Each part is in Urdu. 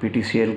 PTCL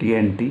TNT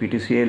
PTCL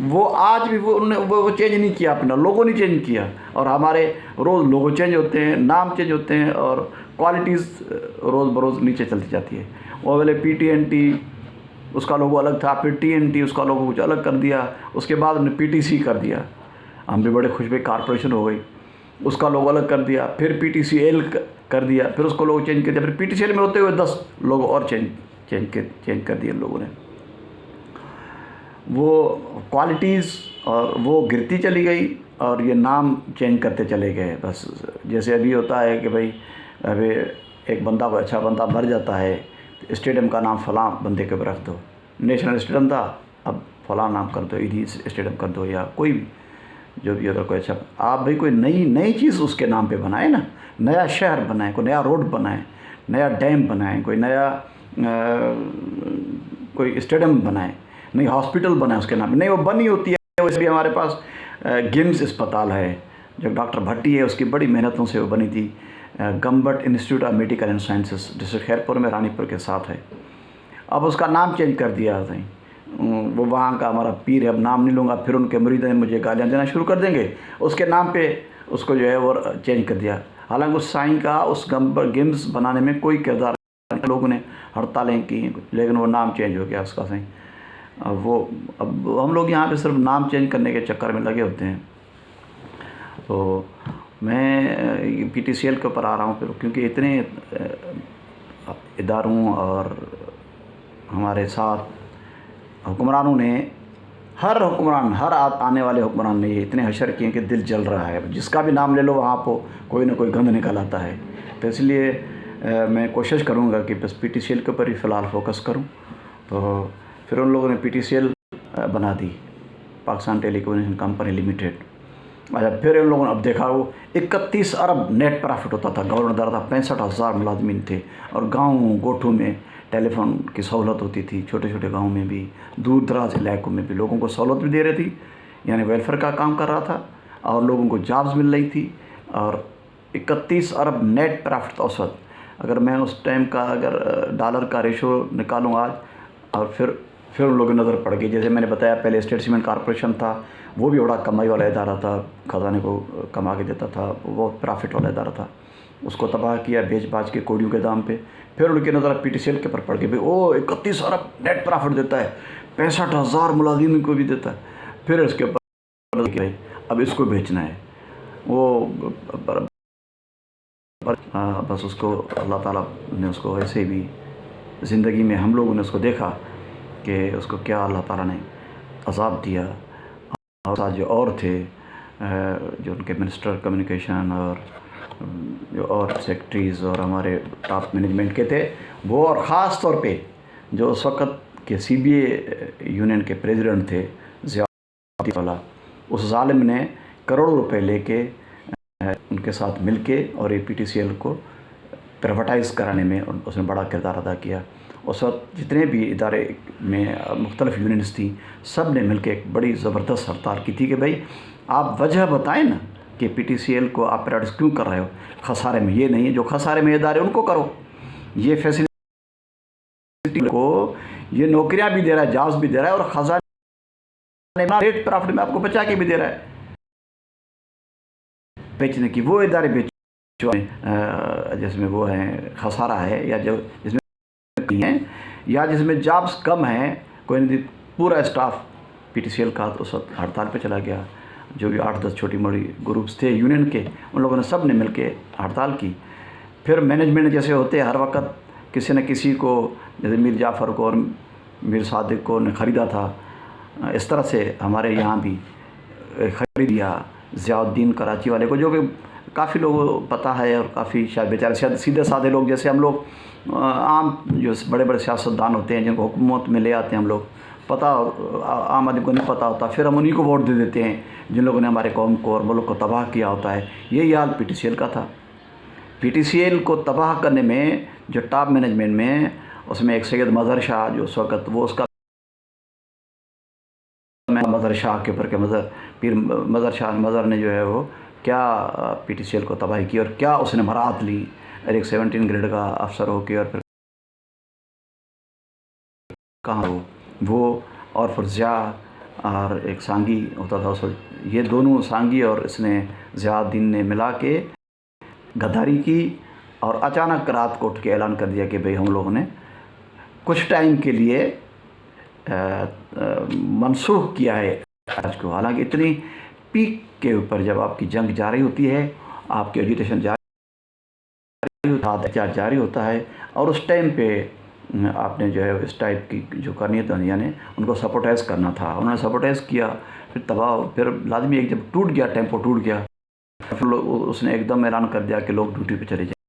وہ آج بھی وہ چینج نہیں کیا، اپنا لوگو نہیں چینج کیا. اور ہمارے روز لوگو چینج ہوتے ہیں، نام چینج ہوتے ہیں، اور کوالٹیز روز بروز نیچے چلتی جاتی ہے. وہ پہلے پی ٹی این ٹی اس کا لوگو الگ تھا، پھر ٹی این ٹی اس کا لوگو کچھ الگ کر دیا، اس کے بعد انہوں نے پی ٹی سی کر دیا. ہم بھی بڑے خوش ہوئے، کارپوریشن ہو گئی، اس کا لوگو الگ کر دیا. پھر پی ٹی سی ایل کر دیا، پھر اس کو لوگو چینج کر دیا. پھر پی ٹی سی ایل میں ہوتے ہوئے 10 لوگو اور چینج کر دیے ان لوگوں نے. وہ کوالٹیز اور وہ گرتی چلی گئی، اور یہ نام چینج کرتے چلے گئے. بس جیسے ابھی ہوتا ہے کہ بھائی ابھی ایک بندہ کو اچھا بندہ مر جاتا ہے، اسٹیڈیم کا نام فلاں بندے کے اوپر رکھ دو. نیشنل اسٹیڈیم تھا، اب فلاں نام کر دو، ایڈی اسٹیڈیم کر دو، یا کوئی بھی جو بھی. اگر کوئی اچھا آپ بھائی کوئی نئی چیز اس کے نام پہ بنائیں نا، نیا شہر بنائیں، کوئی نیا روڈ بنائیں، نیا ڈیم بنائیں، کوئی نیا کوئی اسٹیڈیم بنائیں، نئی ہاسپٹل بنائیں اس کے نام پہ. نہیں، وہ بنی ہوتی ہے. اس لیے ہمارے پاس گیمز اسپتال ہے جو ڈاکٹر بھٹی ہے، اس کی بڑی محنتوں سے وہ بنی تھی. Gambat institute of medical and sciences district Khairpur میں، رانی پور کے ساتھ ہے. اب اس کا نام چینج کر دیا تھا. وہ وہاں کا ہمارا پیر ہے، اب نام نہیں لوں گا، پھر ان کے مرید مجھے گالیاں دینا شروع کر دیں گے. اس کے نام پہ اس کو جو ہے وہ چینج کر دیا. حالانکہ اس سائن کا اس گیمز بنانے میں کوئی کردار نہیں. لوگوں نے ہڑتالیں کی، لیکن وہ نام چینج ہو گیا اس کا سائن. اب ہم لوگ یہاں پہ صرف نام چینج کرنے کے چکر میں لگے ہوتے ہیں. تو میں پی ٹی سی ایل کے اوپر آ رہا ہوں پھر، کیونکہ اتنے اداروں اور ہمارے ساتھ حکمرانوں نے، ہر آنے والے حکمران نے یہ اتنے حشر کیے کہ دل جل رہا ہے. جس کا بھی نام لے لو وہاں پہ کوئی نہ کوئی گند نکل آتا ہے. تو اس لیے میں کوشش کروں گا کہ بس پی ٹی سی ایل کے اوپر ہی فی الحال فوکس کروں. تو پھر ان لوگوں نے پی ٹی سی ایل بنا دی، پاکستان ٹیلی کمیونیکیشن کمپنی لمیٹیڈ. اچھا، پھر ان لوگوں نے اب دیکھا وہ 31 ارب نیٹ پرافٹ ہوتا تھا. گورنمنٹ دار تھا، 65,000 ملازمین تھے، اور گاؤں گوٹھوں میں ٹیلی فون کی سہولت ہوتی تھی. چھوٹے چھوٹے گاؤں میں بھی، دور دراز علاقوں میں بھی لوگوں کو سہولت بھی دے رہی تھی، یعنی ویلفیئر کا کام کر رہا تھا، اور لوگوں کو جابز مل رہی تھی. اور 31 ارب نیٹ پرافٹ تھا اس وقت. اگر میں اس ٹائم کا اگر ڈالر کا ریشو نکالوں آج، اور پھر ان لوگوں کی نظر پڑ گئی. جیسے میں نے بتایا پہلے اسٹیٹ سیمنٹ کارپوریشن تھا، وہ بھی بڑا کمائی والا ادارہ تھا، خزانے کو کما کے دیتا تھا، وہ پرافٹ والا ادارہ تھا. اس کو تباہ کیا بیچ باچ کے کوڑیوں کے دام پہ. پھر ان کی نظر پی ٹی سی ایل کے پر پڑ گئی. بھائی 31 ارب نیٹ پرافٹ دیتا ہے، 65,000 ملازمین کو بھی دیتا ہے. پھر اس کے اوپر اب اس کو بیچنا ہے. وہ بس اس کو اللہ تعالیٰ نے اس کو ایسے بھی زندگی میں ہم لوگوں نے اس کو دیکھا کہ اس کو کیا اللہ تعالیٰ نے عذاب دیا. اور ساتھ جو اور تھے، جو ان کے منسٹر کمیونیکیشن اور جو اور سیکٹریز اور ہمارے ٹاپ مینجمنٹ کے تھے، وہ اور خاص طور پہ جو اس وقت کے سی بی اے یونین کے پریزیڈنٹ تھے ضیاء والا، اس ظالم نے کروڑوں روپے لے کے ان کے ساتھ مل کے اور اے پی ٹی سی ایل کو پرائیویٹائز کرانے میں اس نے بڑا کردار ادا کیا. اس وقت جتنے بھی ادارے میں مختلف یونینز تھیں، سب نے مل کے ایک بڑی زبردست ہڑتال کی تھی کہ بھائی آپ وجہ بتائیں نا کہ پی ٹی سی ایل کو آپ پرائیویٹائز کیوں کر رہے ہو. خسارے میں یہ نہیں ہے، جو خسارے میں ادارے ان کو کرو. یہ فیسلٹی کو یہ نوکریاں بھی دے رہا ہے، جابز بھی دے رہا ہے، اور خزانے ریٹ پرافٹ میں آپ کو بچا کے بھی دے رہا ہے. بیچنے کی وہ ادارے بیچو جس میں وہ ہیں خسارہ ہے، یا جو جس میں ہیں، یا جس میں جابز کم ہیں. کوئی نہیں، پورا staff P T C L کا اس وقت ہڑتال پہ چلا گیا. جو بھی 8-10 چھوٹی موٹی گروپس تھے یونین کے، ان لوگوں نے سب نے مل کے ہڑتال کی. پھر مینجمنٹ جیسے ہوتے ہر وقت کسی نہ کسی کو، جیسے میر جعفر کو اور میر صادق کو نے خریدا تھا، اس طرح سے ہمارے یہاں بھی خرید لیا ضیاء الدین کراچی والے کو، جو کہ کافی لوگوں کو پتہ ہے، اور کافی شاید بیچارے سیدھے سادے لوگ جیسے ہم لوگ عام جو بڑے بڑے سیاستدان ہوتے ہیں جن کو حکومت میں لے آتے ہیں ہم لوگ، پتہ عام آدمی کو نہیں پتہ ہوتا، پھر ہم انہیں کو ووٹ دے دیتے ہیں جن لوگوں نے ہمارے قوم کو اور ملک کو تباہ کیا ہوتا ہے. یہی حال پی ٹی سی ایل کا تھا. پی ٹی سی ایل کو تباہ کرنے میں جو ٹاپ مینجمنٹ میں، اس میں ایک سید مظہر شاہ جو اس وقت وہ اس کا مظہر شاہ کے اوپر کہ پیر مظہر شاہ مظہر نے جو ہے وہ کیا پی ٹی سی ایل کو تباہی کی، اور کیا اس نے برات لی، اور ایک 17 گریڈ کا افسر ہو کے، اور پھر کہاں وہ اور پھر ضیاء اور ایک سانگی ہوتا تھا اس وقت، یہ دونوں سانگی اور اس نے ضیاء الدین نے ملا کے غداری کی، اور اچانک رات کو اٹھ کے اعلان کر دیا کہ بھئی ہم لوگوں نے کچھ ٹائم کے لیے منسوخ کیا ہے آج کو۔ حالانکہ اتنی پیک کے اوپر جب آپ کی جنگ جاری ہوتی ہے، آپ کی ایجیٹیشن جاری ہوتا ہے، اور اس ٹائم پہ آپ نے جو ہے اس ٹائپ کی جو کرنی ہے دنیا نے ان کو سپورٹائز کرنا تھا، انہوں نے سپورٹائز کیا، پھر تباہ، پھر لازمی ایک جب ٹوٹ گیا، ٹیمپو ٹوٹ گیا، پھر اس نے ایک دم اعلان کر دیا کہ لوگ ڈیوٹی پہ چلے جائیں۔